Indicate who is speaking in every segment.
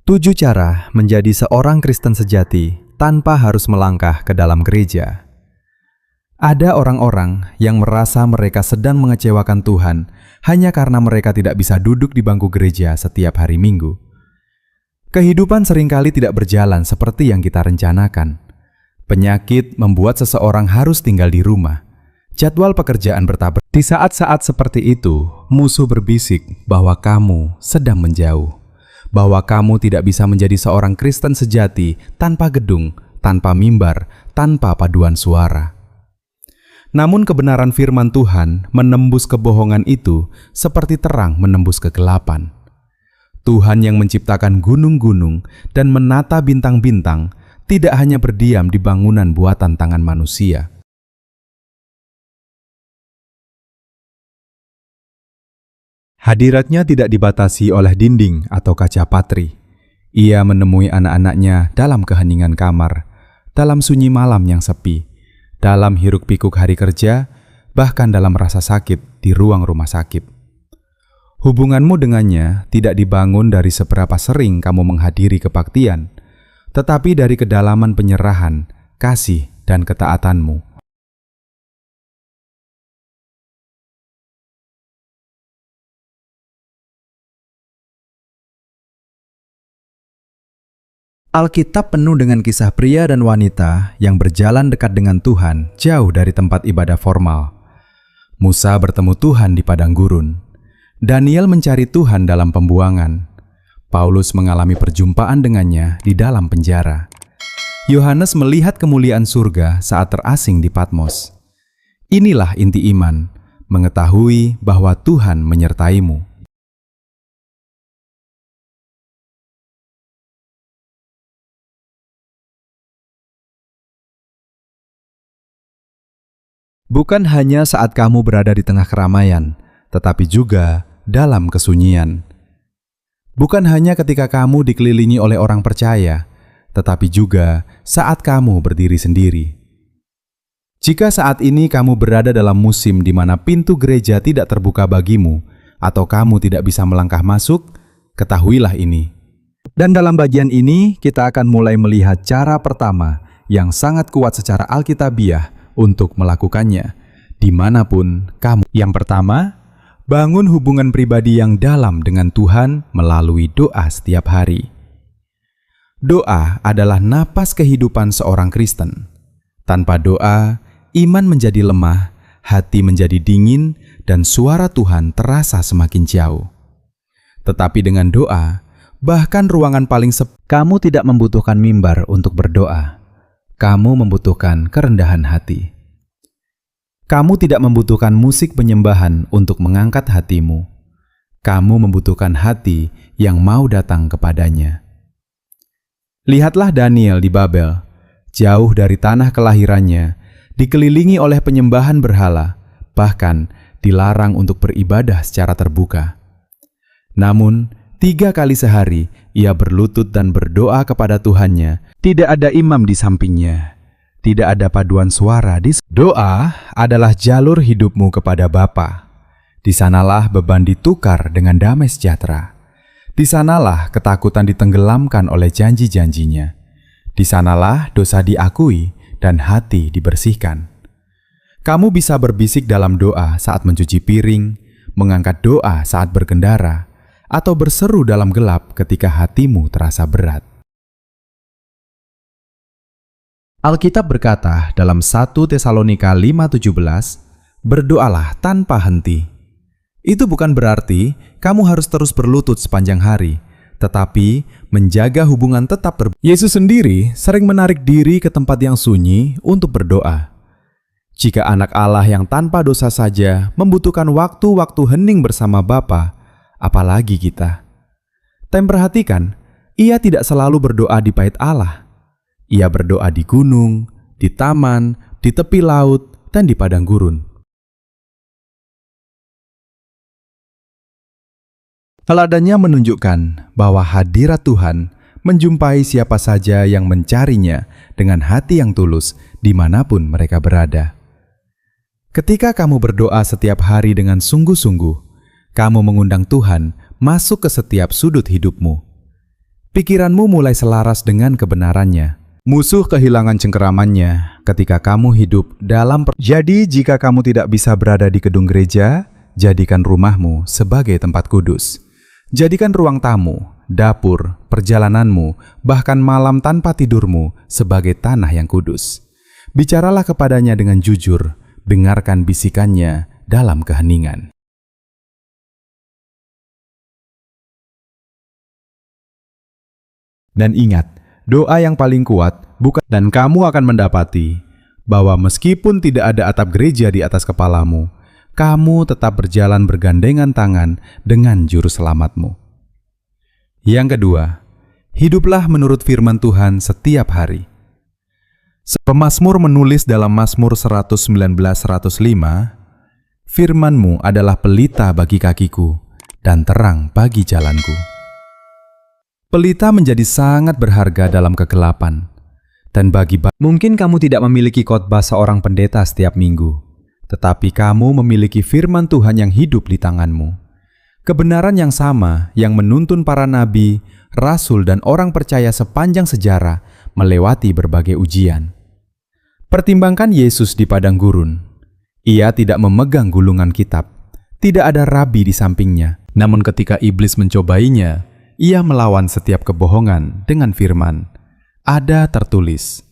Speaker 1: 7 cara menjadi seorang Kristen sejati tanpa harus melangkah ke dalam gereja. Ada orang-orang yang merasa mereka sedang mengecewakan Tuhan hanya karena mereka tidak bisa duduk di bangku gereja setiap hari Minggu. Kehidupan seringkali tidak berjalan seperti yang kita rencanakan. Penyakit membuat seseorang harus tinggal di rumah. Jadwal pekerjaan bertabrak. Di saat-saat seperti itu, musuh berbisik bahwa kamu sedang menjauh. Bahwa kamu tidak bisa menjadi seorang Kristen sejati tanpa gedung, tanpa mimbar, tanpa paduan suara. Namun kebenaran firman Tuhan menembus kebohongan itu seperti terang menembus kegelapan. Tuhan yang menciptakan gunung-gunung dan menata bintang-bintang tidak hanya berdiam di bangunan buatan tangan manusia. Hadiratnya tidak dibatasi oleh dinding atau kaca patri. Ia menemui anak-anaknya dalam keheningan kamar, dalam sunyi malam yang sepi, dalam hiruk-pikuk hari kerja, bahkan dalam rasa sakit di ruang rumah sakit. Hubunganmu dengannya tidak dibangun dari seberapa sering kamu menghadiri kebaktian, tetapi dari kedalaman penyerahan, kasih, dan ketaatanmu. Alkitab penuh dengan kisah pria dan wanita yang berjalan dekat dengan Tuhan jauh dari tempat ibadah formal. Musa bertemu Tuhan di padang gurun. Daniel mencari Tuhan dalam pembuangan. Paulus mengalami perjumpaan dengannya di dalam penjara. Yohanes melihat kemuliaan surga saat terasing di Patmos. Inilah inti iman, mengetahui bahwa Tuhan menyertaimu. Bukan hanya saat kamu berada di tengah keramaian, tetapi juga dalam kesunyian. Bukan hanya ketika kamu dikelilingi oleh orang percaya, tetapi juga saat kamu berdiri sendiri. Jika saat ini kamu berada dalam musim di mana pintu gereja tidak terbuka bagimu, atau kamu tidak bisa melangkah masuk, ketahuilah ini. Dan dalam bagian ini, kita akan mulai melihat cara pertama yang sangat kuat secara alkitabiah untuk melakukannya, dimanapun kamu. Yang pertama, bangun hubungan pribadi yang dalam dengan Tuhan melalui doa setiap hari. Doa adalah napas kehidupan seorang Kristen. Tanpa doa, iman menjadi lemah, hati menjadi dingin, dan suara Tuhan terasa semakin jauh. Tetapi dengan doa, bahkan ruangan paling sepi, kamu tidak membutuhkan mimbar untuk berdoa. Kamu membutuhkan kerendahan hati. Kamu tidak membutuhkan musik penyembahan untuk mengangkat hatimu. Kamu membutuhkan hati yang mau datang kepadanya. Lihatlah Daniel di Babel, jauh dari tanah kelahirannya, dikelilingi oleh penyembahan berhala, bahkan dilarang untuk beribadah secara terbuka. Namun, 3 kali sehari ia berlutut dan berdoa kepada Tuhannya. Tidak ada imam di sampingnya. Tidak ada paduan suara. Doa adalah jalur hidupmu kepada Bapa. Di sanalah beban ditukar dengan damai sejahtera. Di sanalah ketakutan ditenggelamkan oleh janji-janjinya. Di sanalah dosa diakui dan hati dibersihkan. Kamu bisa berbisik dalam doa saat mencuci piring, mengangkat doa saat berkendara, atau berseru dalam gelap ketika hatimu terasa berat. Alkitab berkata dalam 1 Tesalonika 5:17, berdoalah tanpa henti. Itu bukan berarti kamu harus terus berlutut sepanjang hari, tetapi menjaga hubungan tetap Yesus sendiri sering menarik diri ke tempat yang sunyi untuk berdoa. Jika anak Allah yang tanpa dosa saja membutuhkan waktu-waktu hening bersama Bapa, apalagi kita. Dan perhatikan, ia tidak selalu berdoa di bait Allah. Ia berdoa di gunung, di taman, di tepi laut, dan di padang gurun. Teladannya menunjukkan bahwa hadirat Tuhan menjumpai siapa saja yang mencarinya dengan hati yang tulus dimanapun mereka berada. Ketika kamu berdoa setiap hari dengan sungguh-sungguh, kamu mengundang Tuhan masuk ke setiap sudut hidupmu. Pikiranmu mulai selaras dengan kebenarannya. Musuh kehilangan cengkeramannya ketika kamu hidup dalam Jadi jika kamu tidak bisa berada di gedung gereja, jadikan rumahmu sebagai tempat kudus. Jadikan ruang tamu, dapur, perjalananmu, bahkan malam tanpa tidurmu sebagai tanah yang kudus. Bicaralah kepadanya dengan jujur, dengarkan bisikannya dalam keheningan. Dan ingat, doa yang paling kuat bukan dan kamu akan mendapati bahwa meskipun tidak ada atap gereja di atas kepalamu, kamu tetap berjalan bergandengan tangan dengan juru selamatmu. Yang kedua, hiduplah menurut firman Tuhan setiap hari. Pemazmur menulis dalam Mazmur 119:105, "Firman-Mu adalah pelita bagi kakiku dan terang bagi jalanku." Pelita menjadi sangat berharga dalam kegelapan. Dan mungkin kamu tidak memiliki khotbah seorang pendeta setiap minggu, tetapi kamu memiliki firman Tuhan yang hidup di tanganmu. Kebenaran yang sama yang menuntun para nabi, rasul, dan orang percaya sepanjang sejarah melewati berbagai ujian. Pertimbangkan Yesus di padang gurun. Ia tidak memegang gulungan kitab. Tidak ada rabi di sampingnya. Namun ketika iblis mencobainya, ia melawan setiap kebohongan dengan firman, "Ada tertulis."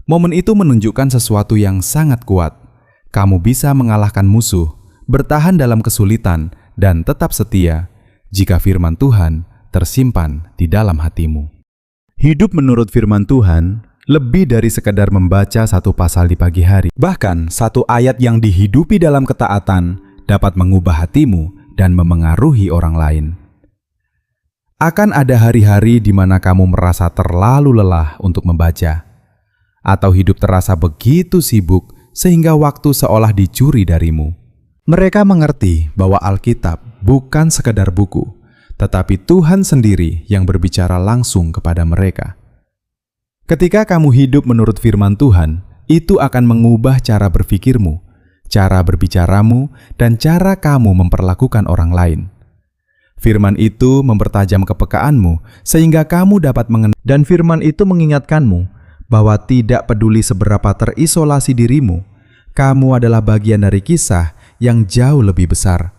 Speaker 1: Momen itu menunjukkan sesuatu yang sangat kuat. Kamu bisa mengalahkan musuh, bertahan dalam kesulitan, dan tetap setia jika firman Tuhan tersimpan di dalam hatimu. Hidup menurut firman Tuhan lebih dari sekadar membaca satu pasal di pagi hari. Bahkan satu ayat yang dihidupi dalam ketaatan dapat mengubah hatimu dan memengaruhi orang lain. Akan ada hari-hari di mana kamu merasa terlalu lelah untuk membaca, atau hidup terasa begitu sibuk sehingga waktu seolah dicuri darimu. Mereka mengerti bahwa Alkitab bukan sekadar buku, tetapi Tuhan sendiri yang berbicara langsung kepada mereka. Ketika kamu hidup menurut firman Tuhan, itu akan mengubah cara berpikirmu, cara berbicaramu, dan cara kamu memperlakukan orang lain. Firman itu mempertajam kepekaanmu sehingga kamu dapat dan firman itu mengingatkanmu bahwa tidak peduli seberapa terisolasi dirimu, kamu adalah bagian dari kisah yang jauh lebih besar,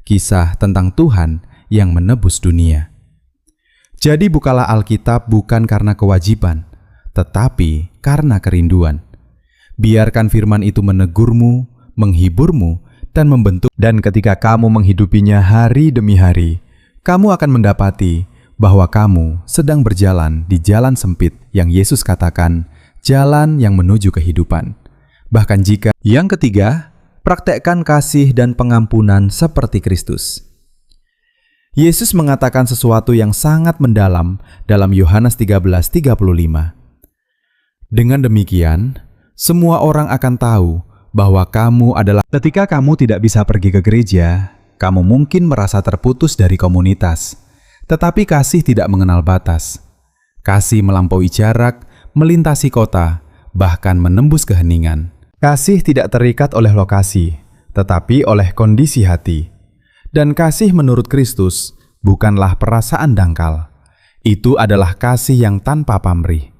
Speaker 1: kisah tentang Tuhan yang menebus dunia. Jadi bukalah Alkitab bukan karena kewajiban, tetapi karena kerinduan. Biarkan firman itu menegurmu, menghiburmu, dan membentuk. Dan ketika kamu menghidupinya hari demi hari, kamu akan mendapati bahwa kamu sedang berjalan di jalan sempit yang Yesus katakan, jalan yang menuju kehidupan. Bahkan jika yang ketiga, praktekkan kasih dan pengampunan seperti Kristus. Yesus mengatakan sesuatu yang sangat mendalam dalam Yohanes 13:35. Dengan demikian, semua orang akan tahu bahwa kamu adalah. Ketika kamu tidak bisa pergi ke gereja, kamu mungkin merasa terputus dari komunitas, tetapi kasih tidak mengenal batas. Kasih melampaui jarak, melintasi kota, bahkan menembus keheningan. Kasih tidak terikat oleh lokasi, tetapi oleh kondisi hati. Dan kasih menurut Kristus bukanlah perasaan dangkal. Itu adalah kasih yang tanpa pamrih.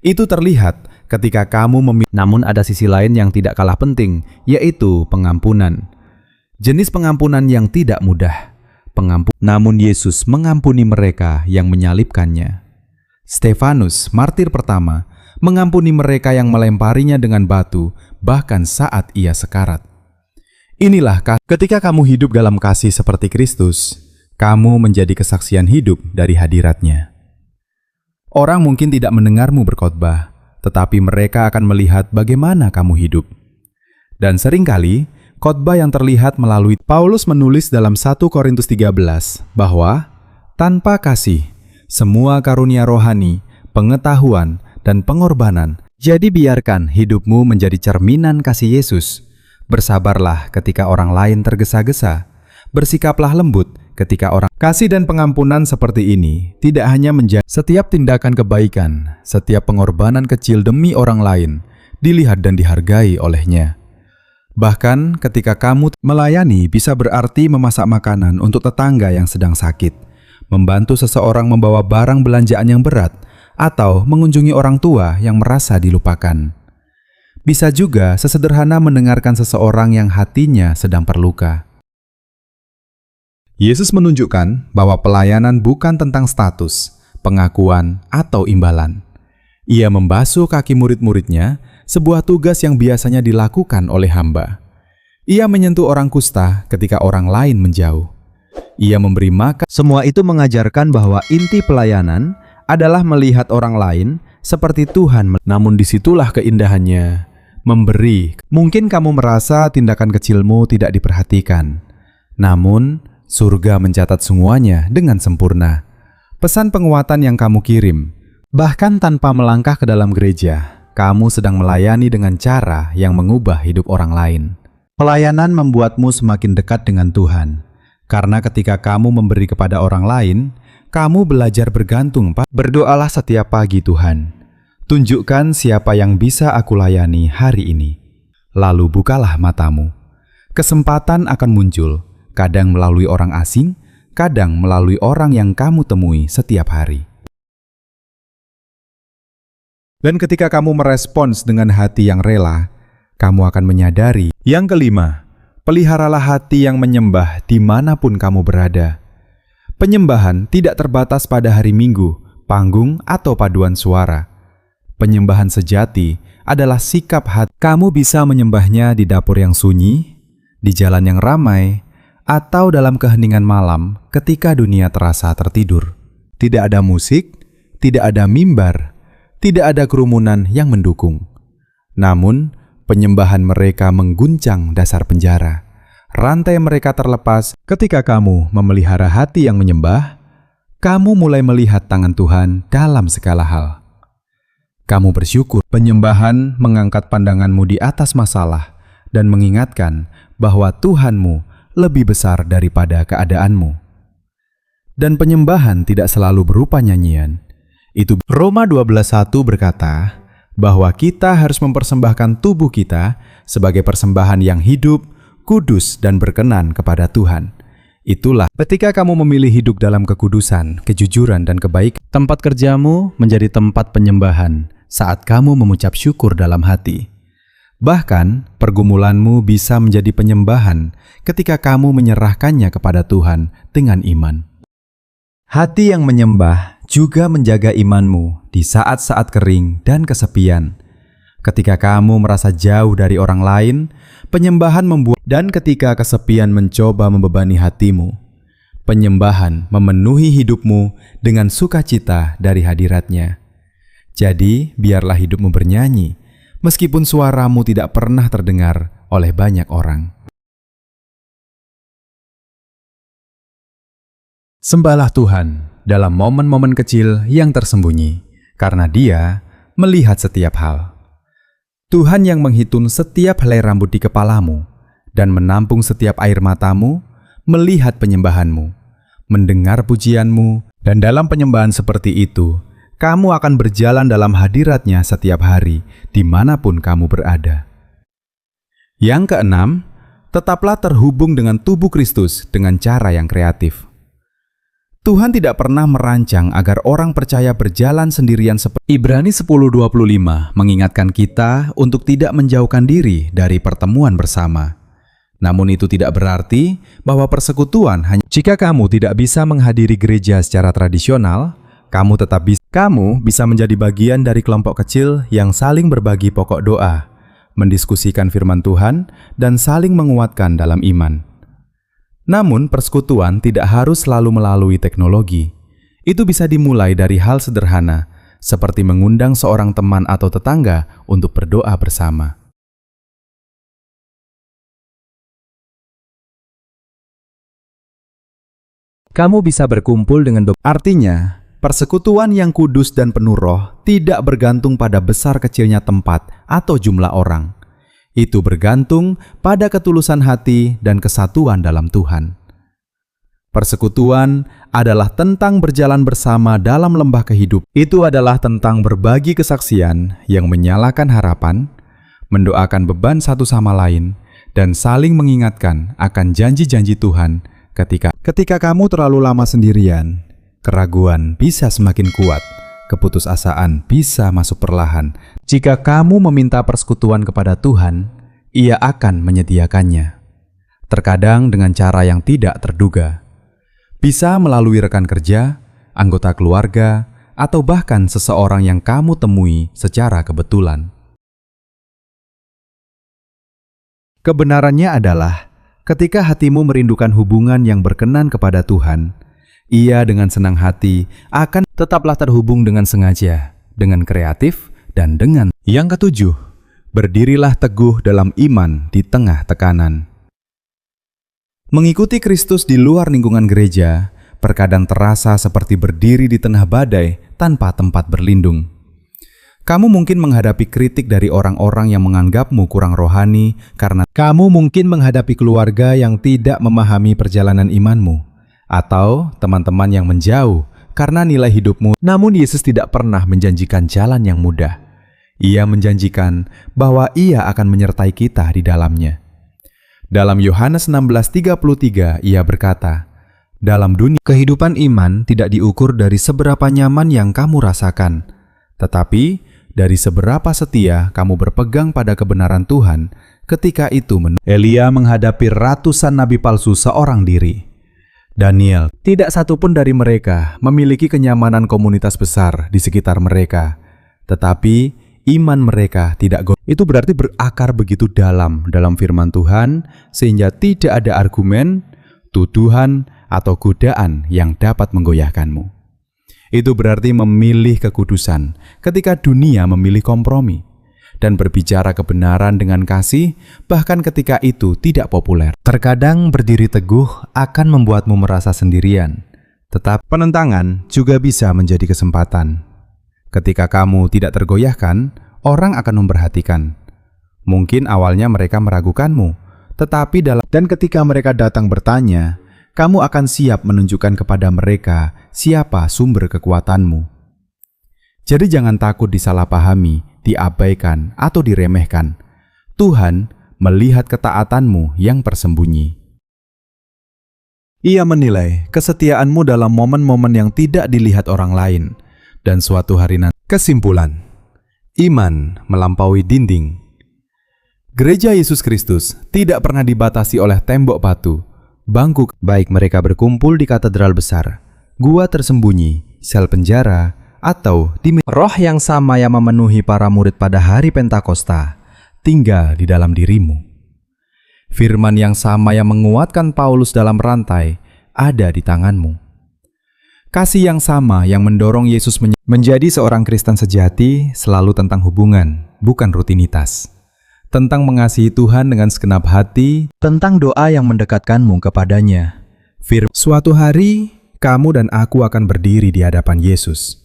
Speaker 1: Itu terlihat ketika kamu Namun ada sisi lain yang tidak kalah penting, yaitu pengampunan. Jenis pengampunan yang tidak mudah. Namun Yesus mengampuni mereka yang menyalibkannya. Stefanus, martir pertama, mengampuni mereka yang melemparinya dengan batu, bahkan saat ia sekarat. Inilah ketika kamu hidup dalam kasih seperti Kristus, kamu menjadi kesaksian hidup dari hadirat-Nya. Orang mungkin tidak mendengarmu berkhotbah, tetapi mereka akan melihat bagaimana kamu hidup. Dan seringkali, khotbah yang terlihat melalui Paulus menulis dalam 1 Korintus 13 bahwa tanpa kasih, semua karunia rohani, pengetahuan, dan pengorbanan. Jadi biarkan hidupmu menjadi cerminan kasih Yesus. Bersabarlah ketika orang lain tergesa-gesa. Bersikaplah lembut ketika orang. Kasih dan pengampunan seperti ini tidak hanya menjadi setiap tindakan kebaikan, setiap pengorbanan kecil demi orang lain, dilihat dan dihargai olehnya. Bahkan ketika kamu melayani bisa berarti memasak makanan untuk tetangga yang sedang sakit, membantu seseorang membawa barang belanjaan yang berat, atau mengunjungi orang tua yang merasa dilupakan. Bisa juga sesederhana mendengarkan seseorang yang hatinya sedang terluka. Yesus menunjukkan bahwa pelayanan bukan tentang status, pengakuan, atau imbalan. Ia membasuh kaki murid-muridnya, sebuah tugas yang biasanya dilakukan oleh hamba. Ia menyentuh orang kusta ketika orang lain menjauh. Ia memberi makan.
Speaker 2: Semua itu mengajarkan bahwa inti pelayanan adalah melihat orang lain seperti Tuhan.
Speaker 1: Namun disitulah keindahannya, memberi. Mungkin kamu merasa tindakan kecilmu tidak diperhatikan. Namun, surga mencatat semuanya dengan sempurna. Pesan penguatan yang kamu kirim, bahkan tanpa melangkah ke dalam gereja, kamu sedang melayani dengan cara yang mengubah hidup orang lain. Pelayanan membuatmu semakin dekat dengan Tuhan. Karena ketika kamu memberi kepada orang lain, kamu belajar bergantung. Berdoalah setiap pagi, Tuhan. Tunjukkan siapa yang bisa aku layani hari ini. Lalu bukalah matamu. Kesempatan akan muncul, kadang melalui orang asing, kadang melalui orang yang kamu temui setiap hari. Dan ketika kamu merespons dengan hati yang rela, kamu akan menyadari. Yang kelima, peliharalah hati yang menyembah dimanapun kamu berada. Penyembahan tidak terbatas pada hari Minggu, panggung, atau paduan suara. Penyembahan sejati adalah sikap hati. Kamu bisa menyembahnya di dapur yang sunyi, di jalan yang ramai, atau dalam keheningan malam ketika dunia terasa tertidur. Tidak ada musik, tidak ada mimbar, tidak ada kerumunan yang mendukung. Namun, penyembahan mereka mengguncang dasar penjara. Rantai mereka terlepas. Ketika kamu memelihara hati yang menyembah, kamu mulai melihat tangan Tuhan dalam segala hal. Kamu bersyukur. Penyembahan mengangkat pandanganmu di atas masalah dan mengingatkan bahwa Tuhanmu lebih besar daripada keadaanmu. Dan penyembahan tidak selalu berupa nyanyian. Itu Roma 12:1 berkata bahwa kita harus mempersembahkan tubuh kita sebagai persembahan yang hidup, kudus, dan berkenan kepada Tuhan. Itulah ketika kamu memilih hidup dalam kekudusan, kejujuran, dan kebaikan. Tempat kerjamu menjadi tempat penyembahan saat kamu mengucap syukur dalam hati. Bahkan, pergumulanmu bisa menjadi penyembahan ketika kamu menyerahkannya kepada Tuhan dengan iman. Hati yang menyembah juga menjaga imanmu di saat-saat kering dan kesepian. Ketika kamu merasa jauh dari orang lain, penyembahan membuat. Dan ketika kesepian mencoba membebani hatimu, penyembahan memenuhi hidupmu dengan sukacita dari hadirat-Nya. Jadi, biarlah hidupmu bernyanyi, meskipun suaramu tidak pernah terdengar oleh banyak orang. Sembahlah Tuhan dalam momen-momen kecil yang tersembunyi, karena Dia melihat setiap hal. Tuhan yang menghitung setiap helai rambut di kepalamu dan menampung setiap air matamu, melihat penyembahanmu, mendengar pujianmu, dan dalam penyembahan seperti itu, kamu akan berjalan dalam hadirat-Nya setiap hari, dimanapun kamu berada. Yang keenam, tetaplah terhubung dengan tubuh Kristus dengan cara yang kreatif. Tuhan tidak pernah merancang agar orang percaya berjalan sendirian seperti Ibrani 10:25 mengingatkan kita untuk tidak menjauhkan diri dari pertemuan bersama. Namun itu tidak berarti bahwa persekutuan hanya jika kamu tidak bisa menghadiri gereja secara tradisional, kamu bisa menjadi bagian dari kelompok kecil yang saling berbagi pokok doa, mendiskusikan firman Tuhan, dan saling menguatkan dalam iman. Namun, persekutuan tidak harus selalu melalui teknologi. Itu bisa dimulai dari hal sederhana, seperti mengundang seorang teman atau tetangga untuk berdoa bersama. Kamu bisa berkumpul dengan artinya, persekutuan yang kudus dan penuh roh tidak bergantung pada besar kecilnya tempat atau jumlah orang. Itu bergantung pada ketulusan hati dan kesatuan dalam Tuhan. Persekutuan adalah tentang berjalan bersama dalam lembah kehidupan. Itu adalah tentang berbagi kesaksian yang menyalakan harapan, mendoakan beban satu sama lain, dan saling mengingatkan akan janji-janji Tuhan ketika kamu terlalu lama sendirian. Keraguan bisa semakin kuat, keputusasaan bisa masuk perlahan. Jika kamu meminta persekutuan kepada Tuhan, Ia akan menyediakannya. Terkadang dengan cara yang tidak terduga. Bisa melalui rekan kerja, anggota keluarga, atau bahkan seseorang yang kamu temui secara kebetulan. Kebenarannya adalah, ketika hatimu merindukan hubungan yang berkenan kepada Tuhan, Ia dengan senang hati akan tetaplah terhubung dengan sengaja, dengan kreatif, dan dengan. Yang ketujuh, berdirilah teguh dalam iman di tengah tekanan. Mengikuti Kristus di luar lingkungan gereja, terkadang terasa seperti berdiri di tengah badai tanpa tempat berlindung. Kamu mungkin menghadapi kritik dari orang-orang yang menganggapmu kurang rohani karena kamu mungkin menghadapi keluarga yang tidak memahami perjalanan imanmu, atau teman-teman yang menjauh karena nilai hidupmu. Namun Yesus tidak pernah menjanjikan jalan yang mudah. Ia menjanjikan bahwa Ia akan menyertai kita di dalamnya. Dalam Yohanes 16:33 Ia berkata, dalam dunia kehidupan iman tidak diukur dari seberapa nyaman yang kamu rasakan, tetapi dari seberapa setia kamu berpegang pada kebenaran Tuhan ketika itu Elia menghadapi ratusan nabi palsu seorang diri. Daniel, tidak satupun dari mereka memiliki kenyamanan komunitas besar di sekitar mereka, tetapi iman mereka tidak itu berarti berakar begitu dalam firman Tuhan sehingga tidak ada argumen, tuduhan, atau godaan yang dapat menggoyahkanmu. Itu berarti memilih kekudusan ketika dunia memilih kompromi dan berbicara kebenaran dengan kasih bahkan ketika itu tidak populer. Terkadang berdiri teguh akan membuatmu merasa sendirian, tetapi penentangan juga bisa menjadi kesempatan. Ketika kamu tidak tergoyahkan, orang akan memperhatikan. Mungkin awalnya mereka meragukanmu, tetapi dan ketika mereka datang bertanya, kamu akan siap menunjukkan kepada mereka siapa sumber kekuatanmu. Jadi jangan takut disalahpahami, diabaikan, atau diremehkan. Tuhan melihat ketaatanmu yang tersembunyi. Ia menilai kesetiaanmu dalam momen-momen yang tidak dilihat orang lain. Dan suatu hari nanti. Kesimpulan, iman melampaui dinding. Gereja Yesus Kristus tidak pernah dibatasi oleh tembok batu, bangku, baik mereka berkumpul di katedral besar, gua tersembunyi, sel penjara, atau di roh yang sama yang memenuhi para murid pada hari Pentakosta tinggal di dalam dirimu. Firman yang sama yang menguatkan Paulus dalam rantai ada di tanganmu. Kasih yang sama yang mendorong Yesus menjadi seorang Kristen sejati selalu tentang hubungan, bukan rutinitas. Tentang mengasihi Tuhan dengan segenap hati, tentang doa yang mendekatkanmu kepadanya. Suatu hari, kamu dan aku akan berdiri di hadapan Yesus.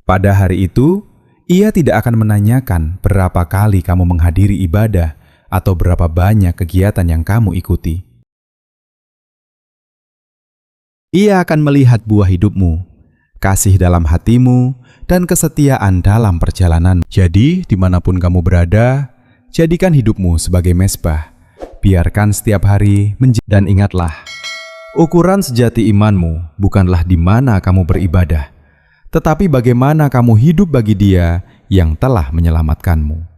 Speaker 1: Pada hari itu, Ia tidak akan menanyakan berapa kali kamu menghadiri ibadah atau berapa banyak kegiatan yang kamu ikuti. Ia akan melihat buah hidupmu, kasih dalam hatimu, dan kesetiaan dalam perjalanan. Jadi, dimanapun kamu berada, jadikan hidupmu sebagai mezbah. Biarkan setiap hari dan ingatlah, ukuran sejati imanmu bukanlah di mana kamu beribadah, tetapi bagaimana kamu hidup bagi Dia yang telah menyelamatkanmu.